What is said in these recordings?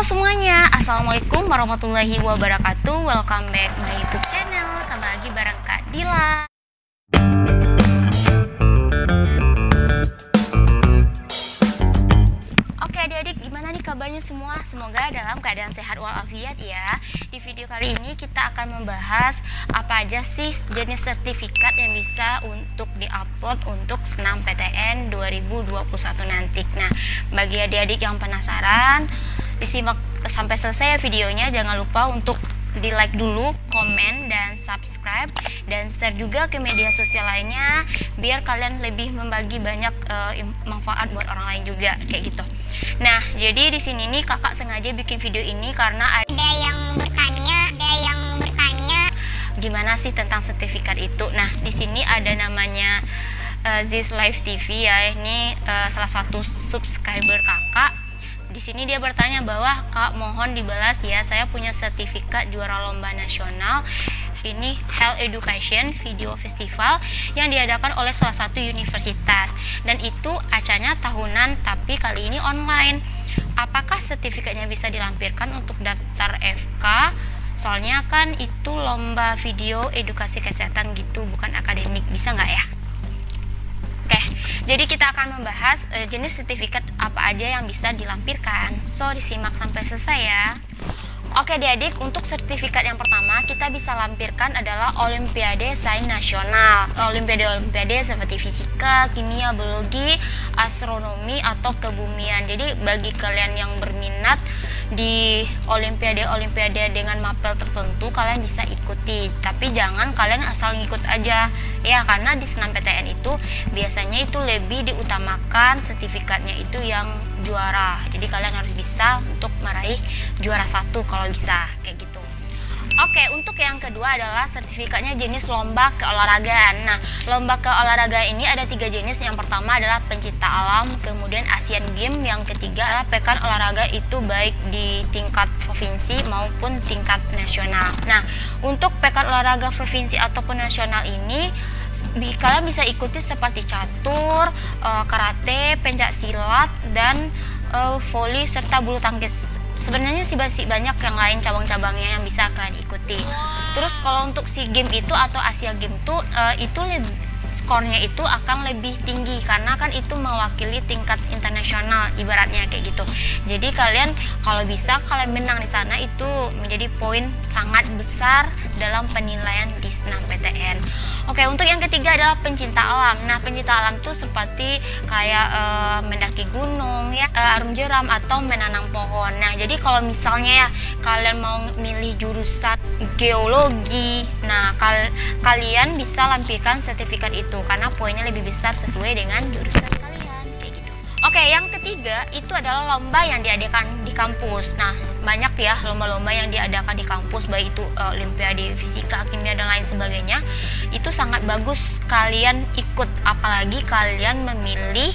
Halo semuanya, Assalamualaikum warahmatullahi wabarakatuh. Welcome back my YouTube channel. Kembali lagi bareng Kak Dila. Oke adik-adik, gimana nih kabarnya semua? Semoga dalam keadaan sehat walafiat ya. Di video kali ini kita akan membahas apa aja sih jenis sertifikat yang bisa untuk diupload untuk SNMPTN 2021 nanti. Nah, bagi adik-adik yang penasaran, disimak sampai selesai videonya. Jangan lupa untuk di like dulu, komen, dan subscribe, dan share juga ke media sosial lainnya biar kalian lebih membagi banyak manfaat buat orang lain juga kayak gitu. Nah, jadi di sini nih kakak sengaja bikin video ini karena ada yang bertanya gimana sih tentang sertifikat itu. Nah, di sini ada namanya This Live TV ya. Ini salah satu subscriber kakak. Di sini dia bertanya bahwa Kak, mohon dibalas ya, saya punya sertifikat juara lomba nasional. Ini Health Education Video Festival yang diadakan oleh salah satu universitas, dan itu acaranya tahunan tapi kali ini online. Apakah sertifikatnya bisa dilampirkan untuk daftar FK? Soalnya kan itu lomba video edukasi kesehatan gitu, bukan akademik. Bisa nggak ya? Oke, jadi kita akan membahas jenis sertifikat apa aja yang bisa dilampirkan. So, disimak sampai selesai ya. Oke adik-adik, untuk sertifikat yang pertama kita bisa lampirkan adalah Olimpiade Sains Nasional. Olimpiade seperti fisika, kimia, biologi, astronomi, atau kebumian. Jadi bagi kalian yang berminat di Olimpiade dengan mapel tertentu, kalian bisa ikuti. Tapi jangan kalian asal ngikut aja ya, karena di SNMPTN itu biasanya itu lebih diutamakan sertifikatnya itu yang juara. Jadi kalian harus bisa untuk meraih juara 1 kalau bisa kayak gitu. Oke, untuk yang kedua adalah sertifikatnya jenis lomba keolahragaan. Nah, lomba keolahragaan ini ada 3 jenis. Yang pertama adalah pencinta alam, kemudian Asian Games, yang ketiga adalah pekan olahraga, itu baik di tingkat provinsi maupun tingkat nasional. Nah, untuk pekan olahraga provinsi ataupun nasional ini kalian bisa ikuti seperti catur, karate, pencak silat, dan voli serta bulu tangkis. Sebenarnya sih banyak yang lain cabang-cabangnya yang bisa kalian ikuti. Terus kalau untuk SEA Games itu atau Asia Games itu skornya itu akan lebih tinggi karena kan itu mewakili tingkat internasional ibaratnya kayak gitu. Jadi kalian kalau bisa kalian menang di sana itu menjadi poin sangat besar dalam penilaian di SNMPTN. Oke, untuk yang ketiga adalah pencinta alam. Nah, pencinta alam tuh seperti kayak mendaki gunung ya, arum jeram, atau menanam pohon. Nah, jadi kalau misalnya ya kalian mau milih jurusan geologi, nah kalian bisa lampirkan sertifikat itu karena poinnya lebih besar sesuai dengan jurusan kalian kayak gitu. Oke, yang ketiga itu adalah lomba yang diadakan di kampus. Nah, banyak ya lomba-lomba yang diadakan di kampus, baik itu olimpiade fisika, kimia, dan lain sebagainya. Itu sangat bagus kalian ikut, apalagi kalian memilih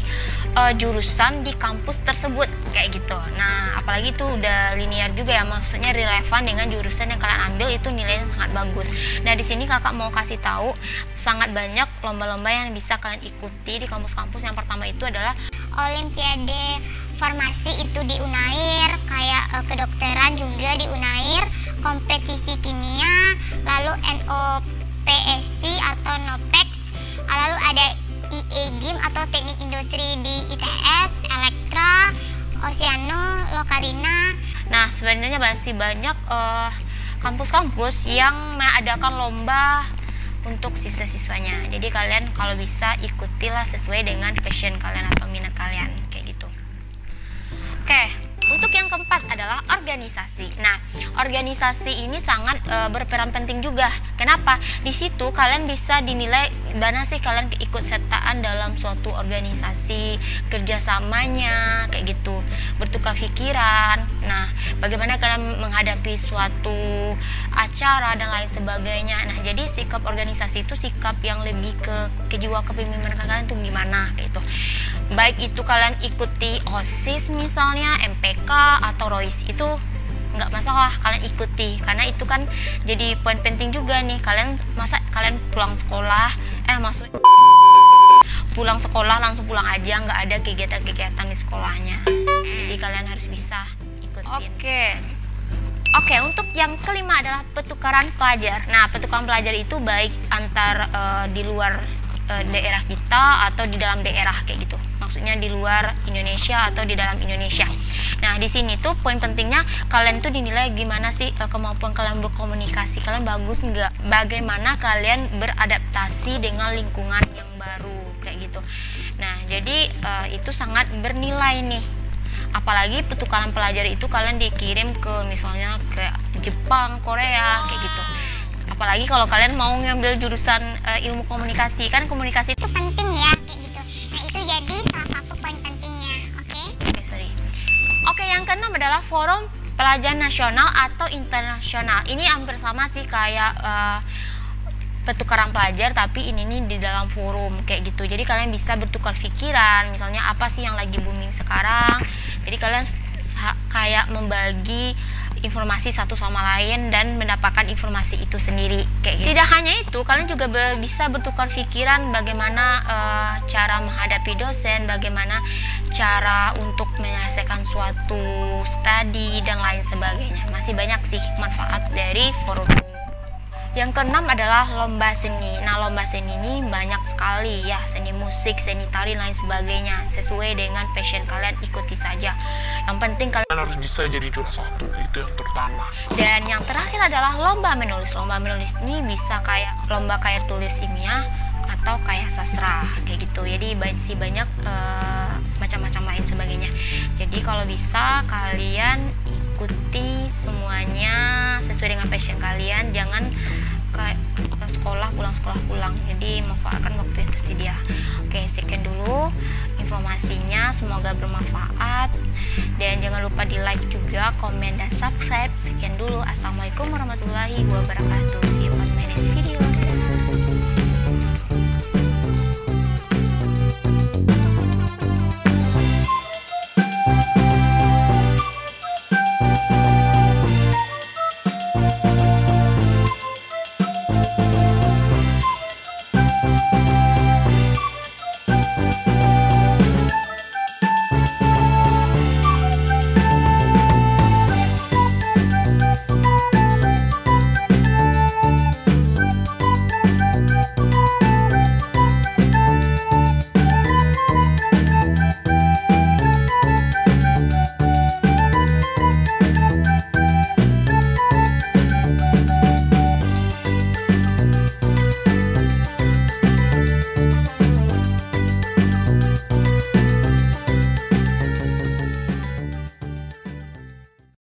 jurusan di kampus tersebut kayak gitu. Nah, apalagi itu udah linear juga ya, maksudnya relevan dengan jurusan yang kalian ambil, itu nilainya sangat bagus. Nah, di sini kakak mau kasih tahu sangat banyak lomba-lomba yang bisa kalian ikuti di kampus-kampus. Yang pertama itu adalah Olimpiade Farmasi, itu di Unair, kayak kedokteran juga di Unair, kompetisi kimia, lalu NOPSC atau NOPEX, lalu ada IE Game atau teknik industri di ITS, Elektra, Oceano, Lokarina. Nah, sebenarnya masih banyak kampus-kampus yang mengadakan lomba untuk siswa-siswanya. Jadi kalian kalau bisa ikutilah sesuai dengan passion kalian atau minat kalian kayak gitu. Oke, untuk yang keempat adalah organisasi. Nah, organisasi ini sangat berperan penting juga. Kenapa? Di situ kalian bisa dinilai mana sih kalian ikut sertaan dalam suatu organisasi, kerjasamanya kayak gitu, bertukar pikiran. Nah, bagaimana kalian menghadapi suatu acara dan lain sebagainya. Nah, jadi sikap organisasi itu sikap yang lebih ke jiwa kepemimpinan kalian tuh gimana kayak gitu. Baik itu kalian ikuti OSIS misalnya, MPK atau ROIS, itu nggak masalah kalian ikuti karena itu kan jadi poin penting juga nih. Kalian kalian pulang sekolah pulang sekolah langsung pulang aja, nggak ada kegiatan-kegiatan di sekolahnya. Jadi kalian harus bisa ikutin. Oke, untuk yang kelima adalah pertukaran pelajar. Nah, pertukaran pelajar itu baik antar di luar daerah kita atau di dalam daerah kayak gitu. Maksudnya di luar Indonesia atau di dalam Indonesia. Nah, di sini tuh poin pentingnya kalian tuh dinilai gimana sih kemampuan kalian berkomunikasi. Kalian bagus nggak? Bagaimana kalian beradaptasi dengan lingkungan yang baru kayak gitu. Nah, jadi itu sangat bernilai nih. Apalagi pertukaran pelajar itu kalian dikirim ke misalnya ke Jepang, Korea kayak gitu. Apalagi kalau kalian mau ngambil jurusan ilmu komunikasi, kan komunikasi itu penting ya kayak gitu. Nah, itu jadi salah satu poin pentingnya. Oke, yang keenam adalah forum pelajar nasional atau internasional. Ini hampir sama sih kayak pertukaran pelajar, tapi ini nih di dalam forum kayak gitu. Jadi kalian bisa bertukar pikiran, misalnya apa sih yang lagi booming sekarang. Jadi kalian kayak membagi informasi satu sama lain dan mendapatkan informasi itu sendiri kayak gitu. Tidak hanya itu, kalian juga bisa bertukar pikiran bagaimana cara menghadapi dosen, bagaimana cara untuk menyelesaikan suatu studi dan lain sebagainya. Masih banyak sih manfaat dari forum ini. Yang keenam adalah lomba seni. Nah, lomba seni ini banyak sekali ya, seni musik, seni tari, lain sebagainya. Sesuai dengan passion kalian, ikuti saja. Yang penting kalian harus bisa jadi juara satu, itu yang terutama. Dan yang terakhir adalah lomba menulis. Lomba menulis ini bisa kayak lomba kayak tulis ilmiah atau kayak sastra kayak gitu. Jadi banyak macam-macam lain sebagainya. Jadi kalau bisa kalian ikuti semuanya sesuai dengan passion kalian, jangan kayak pulang sekolah. Jadi manfaatkan waktu yang tersedia. Oke, sekian dulu informasinya, semoga bermanfaat dan jangan lupa di like juga, komen dan subscribe. Sekian dulu, assalamualaikum warahmatullahi wabarakatuh. See you on my next video.